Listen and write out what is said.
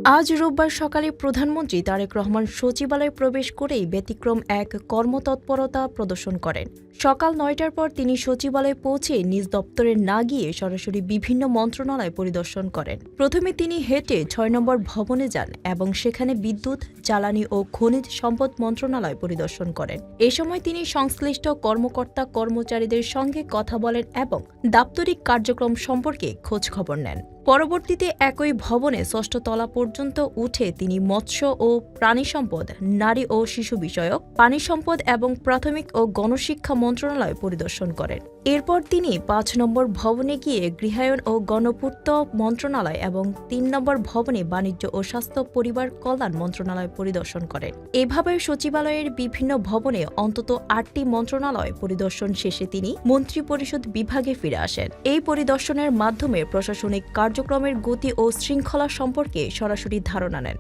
আজ রোববার সকালে প্রধানমন্ত্রী তারেক রহমান সচিবালয়ে প্রবেশ করেই ব্যতিক্রম এক কর্মতৎপরতা প্রদর্শন করেন। সকাল ৯টার পর তিনি সচিবালয়ে পৌঁছে নিজ দপ্তরে না গিয়ে সরাসরি বিভিন্ন মন্ত্রণালয় পরিদর্শন করেন। প্রথমে তিনি হেঁটে ৬ নম্বর ভবনে যান এবং সেখানে বিদ্যুৎ, জ্বালানি ও খনিজ সম্পদ মন্ত্রণালয় পরিদর্শন করেন। এ সময় তিনি সংশ্লিষ্ট কর্মকর্তা-কর্মচারীদের সঙ্গে কথা বলেন এবং দাপ্তরিক কার্যক্রম সম্পর্কে খোঁজ খবর নেন। পরবর্তীতে একই ভবনে ৬ষ্ঠ তলা পর্যন্ত উঠে তিনি মৎস্য ও প্রাণী সম্পদ, নারী ও শিশু বিষয়ক, পানি সম্পদ এবং প্রাথমিক ও গণশিক্ষা মন্ত্রণালয় পরিদর্শন করেন। এরপর তিনি ৫ নম্বর ভবনে গিয়ে গৃহায়ন ও গণপূর্ত মন্ত্রণালয় এবং ৩ নম্বর ভবনে বাণিজ্য ও স্বাস্থ্য পরিবার কল্যাণ মন্ত্রণালয় পরিদর্শন করেন। এভাবে সচিবালয়ের বিভিন্ন ভবনে অন্তত ৮টি মন্ত্রণালয় পরিদর্শন শেষে তিনি মন্ত্রিপরিষদ বিভাগে ফিরে আসেন। এই পরিদর্শনের মাধ্যমে প্রশাসনিক কার্যক্রমের গতি ও শৃঙ্খলা সম্পর্কে সরাসরি ধারণা নেন।